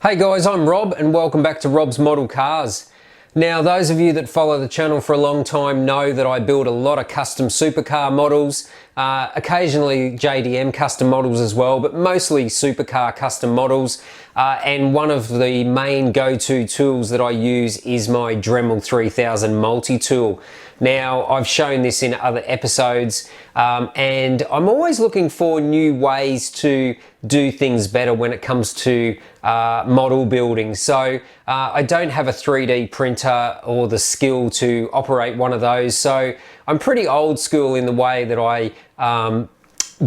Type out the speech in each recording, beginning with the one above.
Hey guys, I'm Rob and welcome back to Rob's Model Cars. Now, those of you that follow the channel for a long time know that I build a lot of custom supercar models, occasionally JDM custom models as well, but mostly supercar custom models. And one of the main go-to tools that I use is my Dremel 3000 multi-tool. Now, I've shown this in other episodes, and I'm always looking for new ways to do things better when it comes to model building. So I don't have a 3D printer or the skill to operate one of those, so I'm pretty old school in the way that I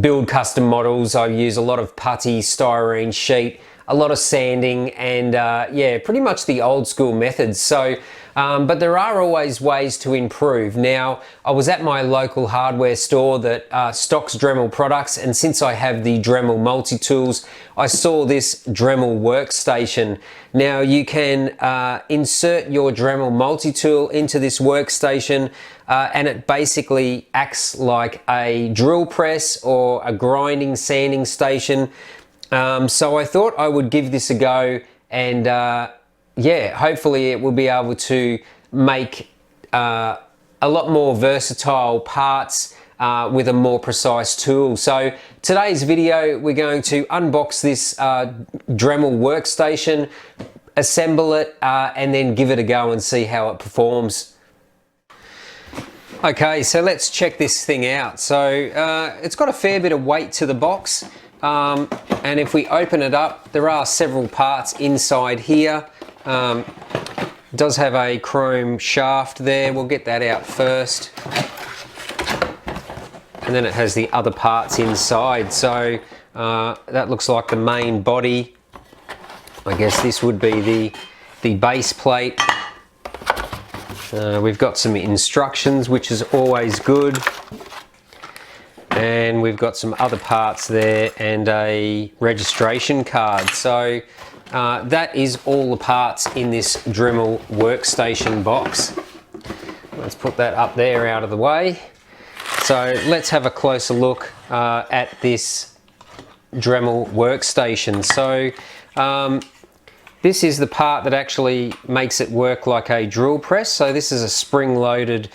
build custom models. I use a lot of putty, styrene sheet, a lot of sanding, and yeah, pretty much the old school methods. So but there are always ways to improve. Now, I was at my local hardware store that stocks Dremel products, and since I have the Dremel multi-tools, I saw this Dremel Workstation. Now, you can insert your Dremel multi-tool into this workstation, and it basically acts like a drill press or a grinding, sanding station. So I thought I would give this a go, and yeah, hopefully it will be able to make a lot more versatile parts with a more precise tool. So today's video, we're going to unbox this Dremel Workstation, assemble it, and then give it a go and see how it performs. Okay, so let's check this thing out. So it's got a fair bit of weight to the box, and if we open it up, there are several parts inside here. It does have a chrome shaft there. We'll get that out first, and then it has the other parts inside. So that looks like the main body. I guess this would be the base plate. We've got some instructions, which is always good, and we've got some other parts there and a registration card. So that is all the parts in this Dremel Workstation box. Let's put that up there out of the way. So let's have a closer look at this Dremel Workstation. So this is the part that actually makes it work like a drill press. So this is a spring-loaded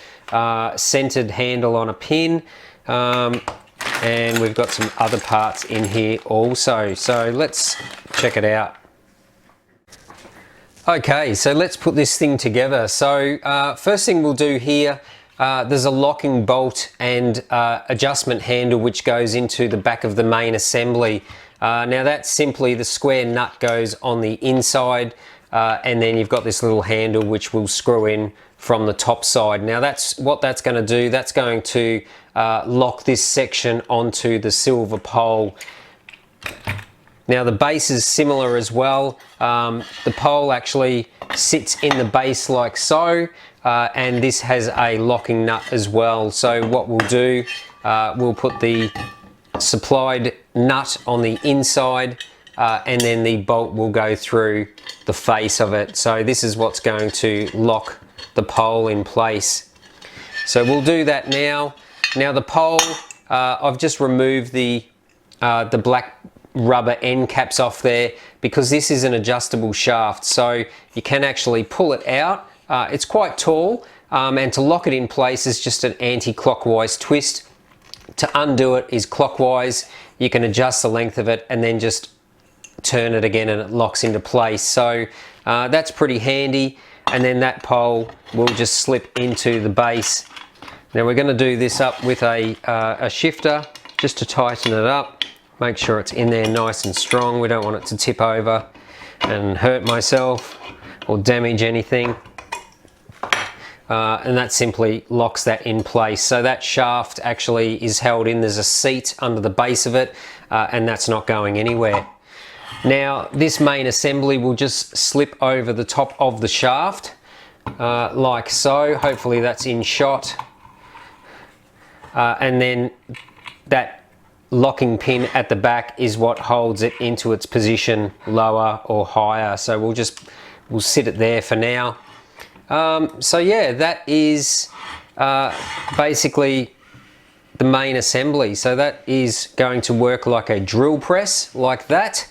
centered handle on a pin, and we've got some other parts in here also. So let's check it out. Okay, so let's put this thing together. So first thing we'll do here, there's a locking bolt and adjustment handle which goes into the back of the main assembly. Now that's simply the square nut goes on the inside, and then you've got this little handle which will screw in from the top side. Now that's what that's going to do. That's going to lock this section onto the silver pole. Now the base is similar as well. The pole actually sits in the base like so, and this has a locking nut as well. So what we'll do, we'll put the supplied nut on the inside, and then the bolt will go through the face of it. So this is what's going to lock the pole in place. So we'll do that now. Now the pole, I've just removed the black rubber end caps off there because this is an adjustable shaft, so you can actually pull it out. It's quite tall, and to lock it in place is just an anti-clockwise twist. To undo it is clockwise. You can adjust the length of it and then just turn it again and it locks into place. So that's pretty handy, and then that pole will just slip into the base. Now we're going to do this up with a shifter just to tighten it up. Make sure it's in there nice and strong. We don't want it to tip over and hurt myself or damage anything. And that simply locks that in place. So that shaft actually is held in. There's a seat under the base of it, and that's not going anywhere. Now this main assembly will just slip over the top of the shaft like so. Hopefully that's in shot. And then that locking pin at the back is what holds it into its position lower or higher. So we'll sit it there for now. So yeah, that is basically the main assembly. So that is going to work like a drill press like that.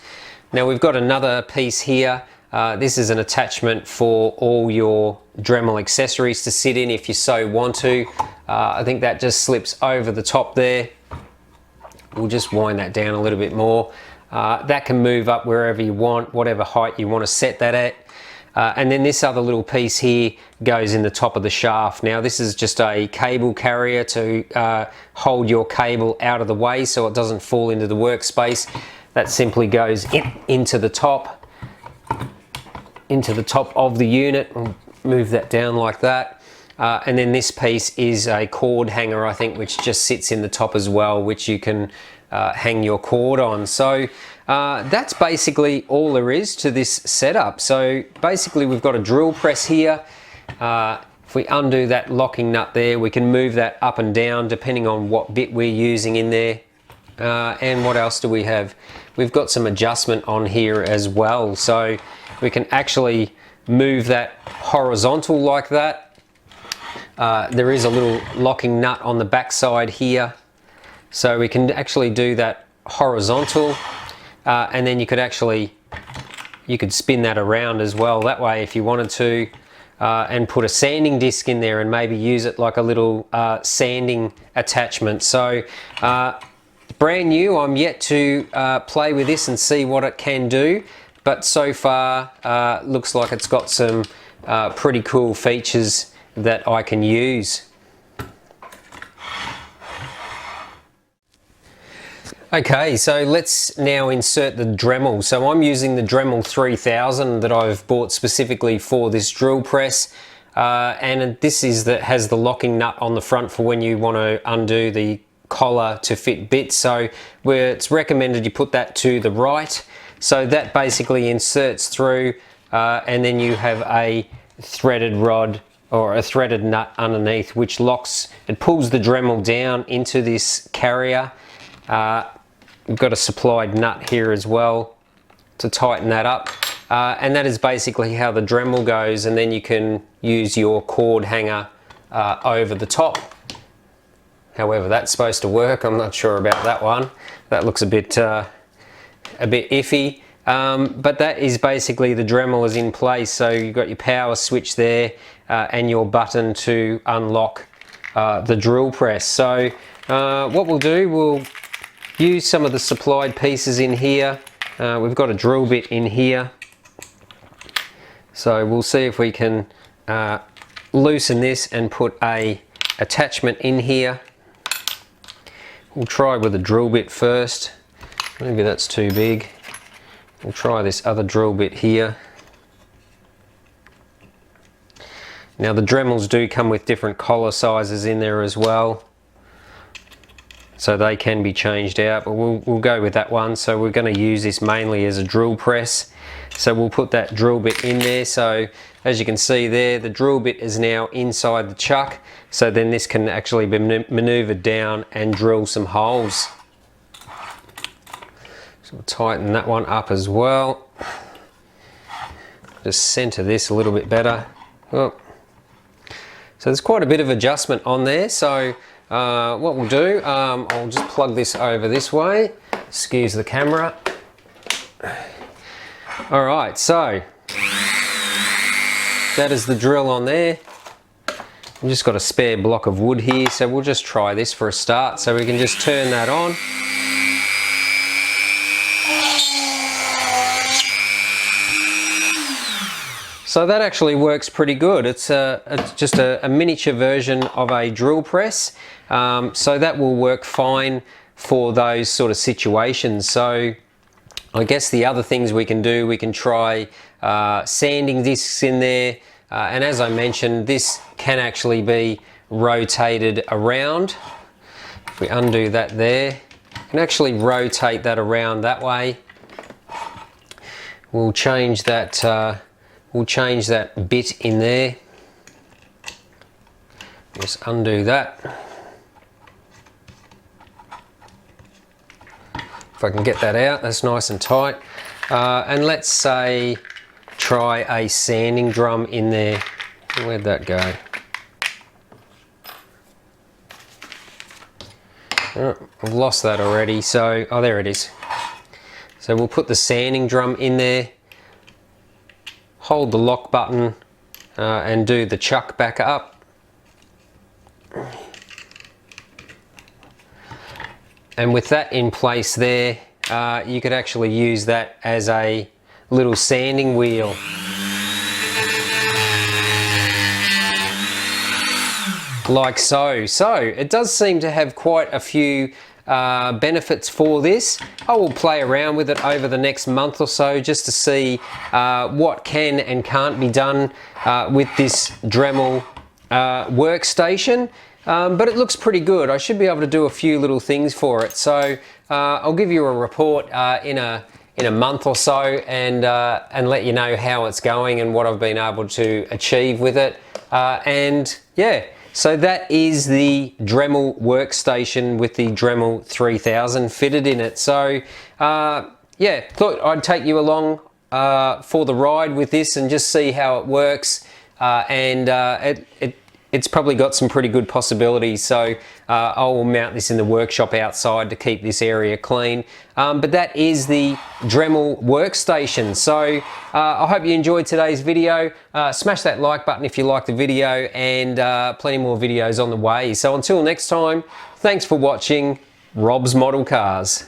Now we've got another piece here. This is an attachment for all your Dremel accessories to sit in if you so want to. I think that just slips over the top there. We'll just wind that down a little bit more. That can move up wherever you want, whatever height you want to set that at. And then this other little piece here goes in the top of the shaft. Now this is just a cable carrier to hold your cable out of the way so it doesn't fall into the workspace. That simply goes into the top of the unit. We'll move that down like that. And then this piece is a cord hanger, I think, which just sits in the top as well, which you can hang your cord on. So that's basically all there is to this setup. So basically we've got a drill press here. If we undo that locking nut there, we can move that up and down depending on what bit we're using in there. And what else do we have? We've got some adjustment on here as well. So we can actually move that horizontal like that. There is a little locking nut on the back side here. So we can actually do that horizontal. And then you could spin that around as well that way if you wanted to, and put a sanding disc in there and maybe use it like a little sanding attachment. So brand new, I'm yet to play with this and see what it can do, but so far looks like it's got some pretty cool features that I can use. Okay, so let's now insert the Dremel. So I'm using the Dremel 3000 that I've bought specifically for this drill press, and this is has the locking nut on the front for when you want to undo the collar to fit bits. So it's recommended you put that to the right. So that basically inserts through, and then you have a threaded rod or a threaded nut underneath, which locks and pulls the Dremel down into this carrier. We've got a supplied nut here as well to tighten that up, and that is basically how the Dremel goes, and then you can use your cord hanger over the top. However that's supposed to work, I'm not sure about that one. That looks a bit iffy, but that is basically the Dremel is in place. So you've got your power switch there and your button to unlock the drill press. So what we'll do, we'll use some of the supplied pieces in here. We've got a drill bit in here, so we'll see if we can loosen this and put a attachment in here. We'll try with a drill bit first. Maybe that's too big. We'll try this other drill bit here. Now the Dremels do come with different collar sizes in there as well, so they can be changed out, but we'll go with that one. So we're going to use this mainly as a drill press. So we'll put that drill bit in there. So as you can see there, the drill bit is now inside the chuck. So then this can actually be maneuvered down and drill some holes. So we'll tighten that one up as well. Just center this a little bit better. Oh. So there's quite a bit of adjustment on there. So what we'll do, I'll just plug this over this way, excuse the camera. Alright, so that is the drill on there. I've just got a spare block of wood here, so we'll just try this for a start. So we can just turn that on. So that actually works pretty good. It's just a miniature version of a drill press. So that will work fine for those sort of situations. So I guess the other things we can do, we can try sanding discs in there. And as I mentioned, this can actually be rotated around. If we undo that there, we can actually rotate that around that way. We'll change that. We'll change that bit in there. Just undo that. If I can get that out, that's nice and tight. And let's say try a sanding drum in there. Where'd that go? Oh, I've lost that already. So, oh, there it is. So we'll put the sanding drum in there, hold the lock button and do the chuck back up. And with that in place there, you could actually use that as a little sanding wheel. Like so. So it does seem to have quite a few benefits for this. I will play around with it over the next month or so just to see what can and can't be done with this Dremel workstation. But it looks pretty good. I should be able to do a few little things for it. So I'll give you a report in a month or so and let you know how it's going and what I've been able to achieve with it. And yeah, so that is the Dremel workstation with the Dremel 3000 fitted in it. So yeah, thought I'd take you along for the ride with this and just see how it works. It's probably got some pretty good possibilities, so I will mount this in the workshop outside to keep this area clean. But that is the Dremel workstation. So I hope you enjoyed today's video. Smash that like button if you liked the video, and plenty more videos on the way. So until next time, thanks for watching Rob's Model Cars.